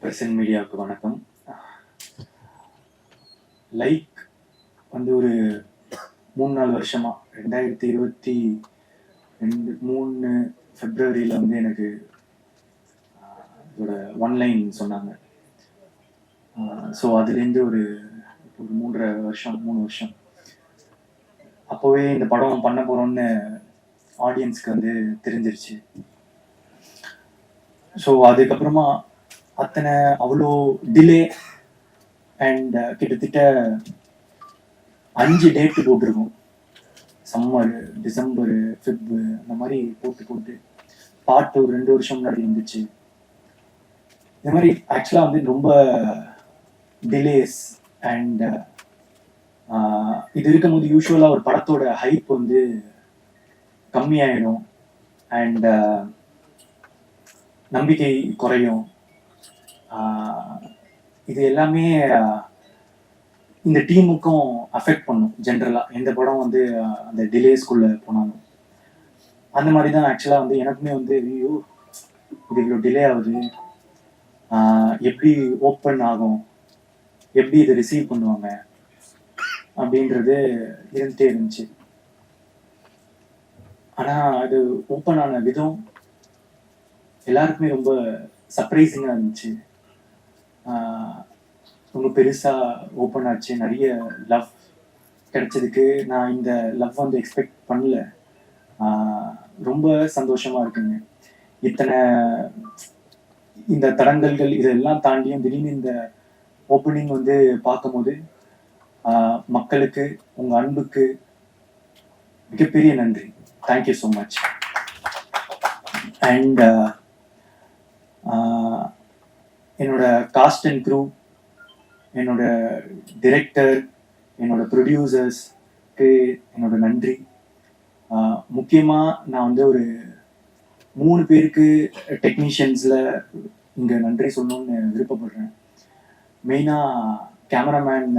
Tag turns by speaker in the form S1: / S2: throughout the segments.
S1: Present மீடியாவுக்கு வணக்கம். Like வந்து ஒரு 3-4 வருஷமாக 2023 ஃபெப்ரவரியில் வந்து எனக்கு இதோட ஒன்லைன் சொன்னாங்க. ஸோ அதுலேருந்து ஒரு 3 வருஷம் அப்போவே இந்த படம் பண்ண போகிறோன்னு ஆடியன்ஸ்க்கு வந்து தெரிஞ்சிருச்சு. ஸோ அதுக்கப்புறமா அவ்வளோ டிலே அண்ட் கிட்டத்தட்ட 5 டேட்டு போட்டிருக்கோம். சம்மர், டிசம்பர், ஃபெப் அந்த மாதிரி போட்டு பாட்டு ஒரு 2 வருஷம் முன்னாடி இருந்துச்சு. இந்த மாதிரி ஆக்சுவலாக வந்து ரொம்ப டிலேஸ் அண்ட் இது இருக்கும்போது யூஸ்வலாக ஒரு படத்தோட ஹைப் வந்து கம்மியாயிடும் அண்ட் நம்பிக்கை குறையும். இது எல்லாமே இந்த டீமுக்கும் அஃபெக்ட் பண்ணும். ஜென்ரலாக எந்த படம் வந்து அந்த டிலேஸ்குள்ளே போனாலும் அந்த மாதிரி தான் ஆக்சுவலாக வந்து எனக்குமே வந்து ஐயோ இது இவ்வளோ டிலே ஆகுது, எப்படி ஓப்பன் ஆகும், எப்படி இதை ரிசீவ் பண்ணுவாங்க அப்படின்றது இருந்துகிட்டே இருந்துச்சு. ஆனால் அது ஓப்பன் ஆன விதம் எல்லாருக்குமே ரொம்ப சர்ப்ரைசிங்காக இருந்துச்சு. ரொம்ப பெருசாக ஓப்பன் ஆச்சு. நிறைய லவ் கிடைச்சதுக்கு நான் இந்த லவ் வந்து எக்ஸ்பெக்ட் பண்ணல. ரொம்ப சந்தோஷமாக இருக்குங்க. இந்த தடங்கல்கள் இதெல்லாம் தாண்டியும் திடீர்னு இந்த ஓப்பனிங் வந்து பார்க்கும்போது மக்களுக்கு உங்கள் அன்புக்கு மிகப்பெரிய நன்றி. Thank you so much. அண்ட் என்னோட காஸ்ட் அண்ட் க்ரூ, என்னோட டிரெக்டர், என்னோட ப்ரொடியூசர்ஸ்க்கு என்னோட நன்றி. முக்கியமாக நான் வந்து ஒரு 3 பேருக்கு டெக்னீஷியன்ஸில் இங்கே நன்றி சொல்லணும்னு விருப்பப்படுறேன். மெயினாக cameraman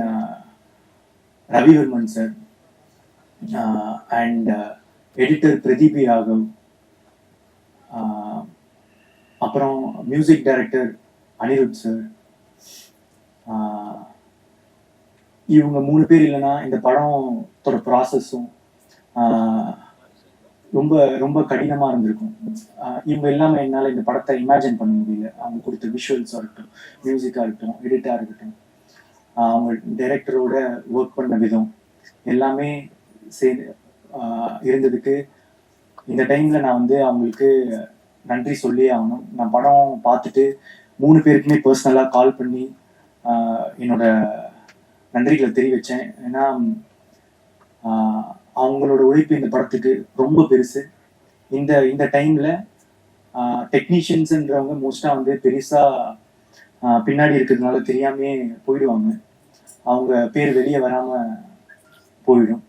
S1: Ravivarman sir and editor Pradeep Raghav, அப்புறம் மியூசிக் டைரக்டர் அனிருத் சார். இவங்க 3 பேர் இல்லைன்னா இந்த படத்தோட ப்ராசஸும் ரொம்ப ரொம்ப கடினமாக இருந்திருக்கும். இவங்க இல்லாமல் என்னால் இந்த படத்தை இமேஜின் பண்ண முடியல. அவங்க கொடுத்த விஷுவல்ஸாக இருக்கட்டும், மியூசிக்காக இருக்கட்டும், எடிட்டாக இருக்கட்டும், அவங்க டைரக்டரோட ஒர்க் பண்ண விதம் எல்லாமே இருந்ததுக்கு இந்த டைமில் நான் வந்து அவங்களுக்கு நன்றி சொல்லியே ஆகணும். நான் படம் பார்த்துட்டு 3 பேருக்குமே பர்சனலாக கால் பண்ணி என்னோட நன்றிகளை தெரிவித்தேன். ஏன்னா அவங்களோட உழைப்பு இந்த படத்துக்கு ரொம்ப பெருசு. இந்த டைமில் டெக்னீஷியன்ஸுன்றவங்க மோஸ்ட்டாக வந்து பெருசாக பின்னாடி இருக்கிறதுனால தெரியாமே போயிடுவாங்க. அவங்க பேர் வெளியே வராமல் போயிடும்.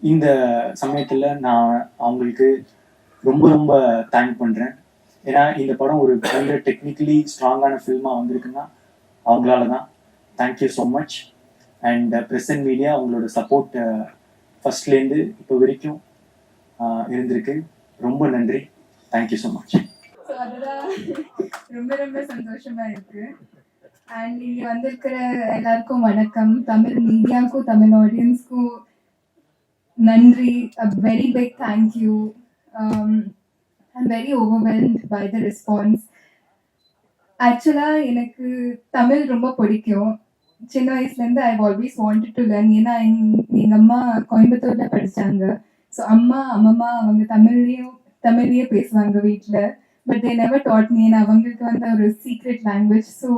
S1: இந்த சமயத்தில் நான் அவங்களுக்கு ரொம்ப ரொம்ப தேங்க் பண்ணுறேன். ஏன்னா இந்த படம் ஒரு பயங்கர டெக்னிக்கலி ஸ்ட்ராங்கான ஃபில்மாக வந்திருக்குன்னா அவங்களால தான். Thank you so much. And present media அவங்களோட சப்போர்ட் ஃபர்ஸ்ட்லேருந்து இப்போ வரைக்கும் இருந்திருக்கு. ரொம்ப நன்றி. Thank you so much.
S2: ஸோ அதுதான் ரொம்ப ரொம்ப சந்தோஷமா இருக்கு. அண்ட் இங்கே வந்திருக்கிற எல்லாருக்கும் வணக்கம். தமிழ் மீடியாவுக்கும் தமிழ் ஆடியன்ஸ்க்கும் நன்றி. A very big thank you. I'm very overwhelmed by the response. ஆக்சுவலாக எனக்கு தமிழ் ரொம்ப பிடிக்கும். சின்ன வயசுலேருந்து I always wanted to learn. ஏன்னா எங்கள் அம்மா கோயம்புத்தூரில் படித்தாங்க. ஸோ அம்மா அவங்க தமிழ்லேயே பேசுவாங்க வீட்டில். But they never dot me. அவங்களுக்கு வந்து ஒரு சீக்ரெட் லாங்குவேஜ். ஸோ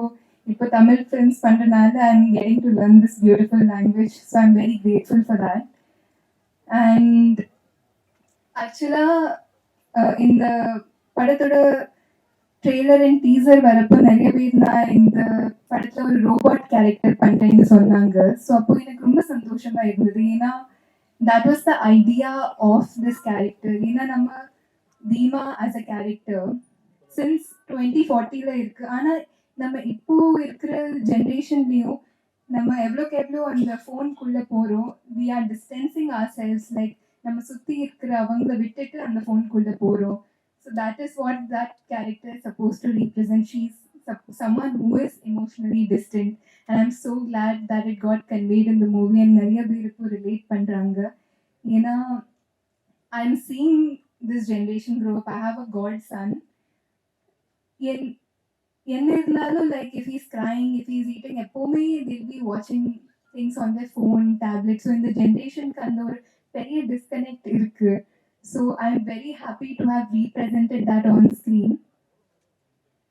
S2: இப்போ தமிழ் ஃபிலிம்ஸ் பண்ணுறதுனால I am getting to learn this beautiful language. So I am very grateful for that. And ஆக்சுவலாக இந்த படத்தோட ட்ரெய்லர் அண்ட் டீசர் வரப்போ நிறைய பேர் நான் இந்த படத்தில் ஒரு ரோபோட் கேரக்டர் பண்ணுறேன்னு சொன்னாங்க. ஸோ அப்போ எனக்கு ரொம்ப சந்தோஷமாக இருந்தது. ஏன்னா that was the idea of this character. ஏன்னா நம்ம தீமா ஆஸ் அ கேரக்டர் சின்ஸ் 2040 இருக்குது. ஆனால் நம்ம இப்போ இருக்கிற ஜென்ரேஷன்லேயும் நம்ம எவ்வளோக்கு எவ்வளோ அந்த ஃபோனுக்குள்ளே போகிறோம். We are distancing our cells. Like நம்ம சுற்றி இருக்கிற அவங்கள விட்டுட்டு அந்த ஃபோனுக்குள்ளே போகிறோம். So that is what that character is supposed to represent. She's someone who is emotionally distant, and I'm so glad that it got conveyed in the movie and நிறைய பேர் இப்போ relate பண்றாங்க. ஏன்னா I'm seeing this generation grow up. I have a godson. என் என்ன இருந்தாலும் like if he's crying, if he's eating, எப்பவுமே they'll be watching things on their phone, tablet. So இந்த ஜென்ரேஷனுக்கு அந்த ஒரு பெரிய disconnect இருக்கு. So I'm very happy to have represented that on screen.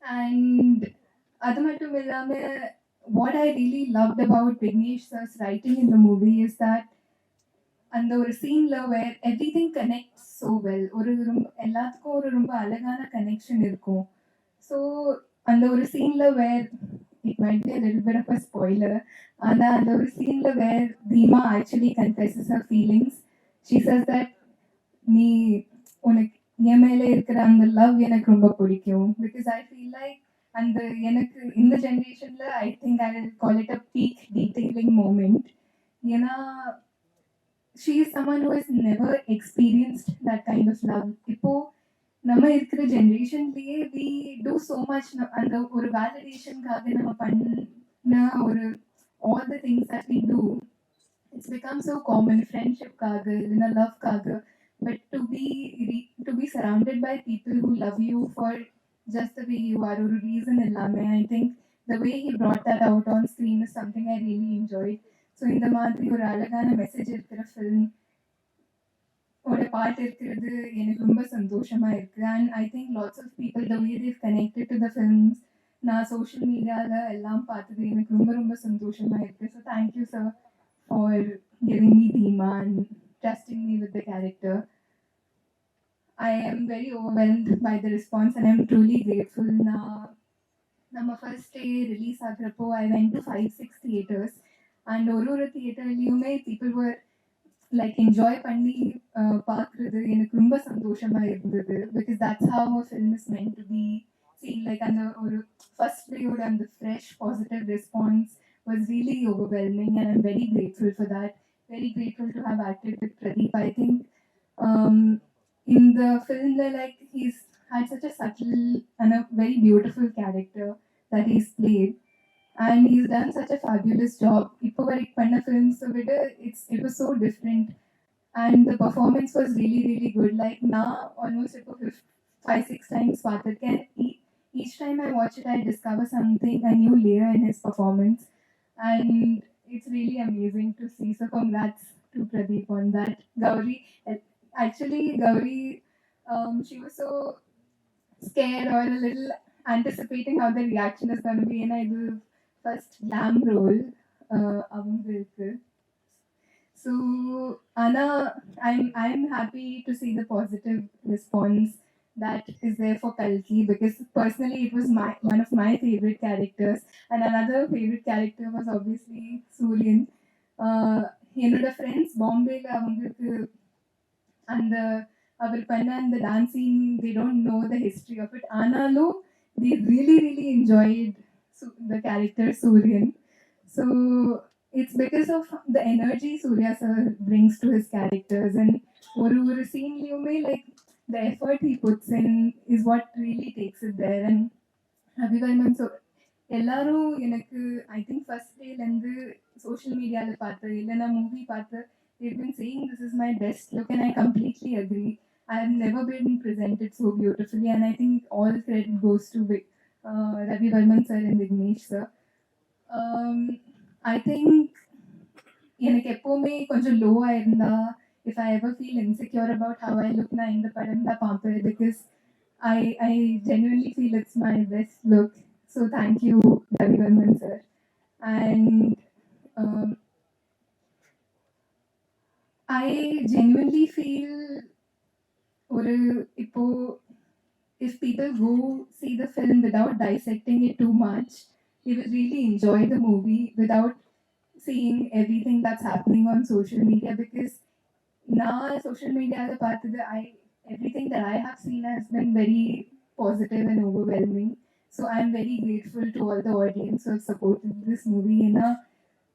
S2: And அது மட்டும் இல்லாம what I really loved about Vignesh sir's writing in the movie is that அந்த ஒரு சீன்ல where everything connects so well. ஒரு எல்லாத்துக்கும் ஒரு ரொம்ப அழகான கனெக்ஷன் இருக்கும். ஸோ அந்த ஒரு சீன்ல where it might be a little bit of a spoiler. ஆனா அந்த ஒரு சீன்ல வேர் தீமா actually confesses her feelings. She says that நீ உனக்கு என் மேல இருக்கிற அந்த லவ் எனக்கு ரொம்ப பிடிக்கும். பிகாஸ் ஐ ஃபீல் லைக் அந்த எனக்கு இந்த ஜென்ரேஷன்ல I think I will call it a peak detailing moment. ஏன்னா she is someone who has never experienced that kind of love. இப்போ நம்ம இருக்கிற ஜென்ரேஷன்லயே வி டூ சோ மச் அந்த ஒரு வேலிடேஷனுக்காக நம்ம பண்ண ஒரு all the things that we do it's become so common ஃப்ரெண்ட்ஷிப்காக இல்லைன்னா லவ்க்காக. But to be surrounded by people who love you for just the way you are ஒரு ரீசன் எல்லாமே. I think the way he brought that out on screen is something I really enjoyed. So இந்த மாதிரி ஒரு அழகான message இருக்கிற film ஒரு பாட்டு இருக்கிறது எனக்கு ரொம்ப சந்தோஷமா இருக்கு. And I think lots of people the way they connected to the films நான் சோஷியல் மீடியாவில் எல்லாம் பார்த்தது எனக்கு ரொம்ப ரொம்ப சந்தோஷமா இருக்கு. So thank you sir for giving me Theema and trusting me with the character. I am very overwhelmed by the response and I'm truly grateful. நம்ம ஃபர்ஸ்ட் டே ரிலீஸ் ஆகிறப்போ I went to 5-6 theatres and ஒரு தியேட்டர்லையுமே people were like enjoy பண்ணி பார்க்குறது எனக்கு ரொம்ப சந்தோஷமா இருந்தது. Because that's how a film is meant to be seen. Like அந்த ஒரு ஃபர்ஸ்ட் டேயோட அந்த fresh positive response was really overwhelming and I'm very grateful for that. Very grateful to have acted with Pradeep. I think in the film like he's had such a subtle and a very beautiful character that he's played, and he's done such a fabulous job. Ipo varik panna films so it was so different and the performance was really really good. Like now almost 5-6 times paathirukken. Each time I watch it I discover something, a new layer in his performance, and it's really amazing to see. So congrats to Pradeep on that. Actually Gauri, she was so scared or a little anticipating how the reaction is going to be, and I do first glam role avungalukku. So Anna, I'm happy to see the positive response that is there for Kalki, because personally it was one of my favorite characters, and another favorite character was obviously Suryan. என்னோட friends பாம்பேல அவங்களுக்கு அந்த அவர் பண்ண அந்த dancing they don't know the history of it. ஆனாலும் they really really enjoyed the character Suryan. So it's because of the energy Surya sir brings to his characters, and ஒரு சீன்லயுமே like the effort he puts in is what really takes it there. And Ravivarman, so எல்லாரும் எனக்கு I think first டேலேருந்து social மீடியாவில் பார்த்து இல்லைன்னா movie பார்த்து they've been saying this is my best look, and I completely agree. I have never been presented so beautifully, and I think all credit goes to Ravi Varman sir and Vignesh sir. I think எனக்கு எப்போவுமே கொஞ்சம் லோவாக இருந்தா if I ever feel insecure about how I look நான் இந்த படம் தான் பார்ப்பேன், because I genuinely feel it's my best look. So thank you Ravi Varman sir. And I genuinely feel if people go see the film without dissecting it too much, they will really enjoy the movie without seeing everything that's happening on social media. Because now social media everything that I have seen has been very positive and overwhelming. So I'm very grateful to all the audience who have supported this movie.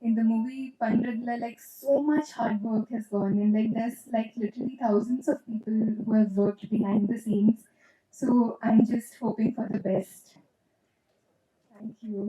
S2: In the movie Pandradla, like so much hard work has gone in. Like there's like literally thousands of people who have worked behind the scenes. So I'm just hoping for the best. Thank you.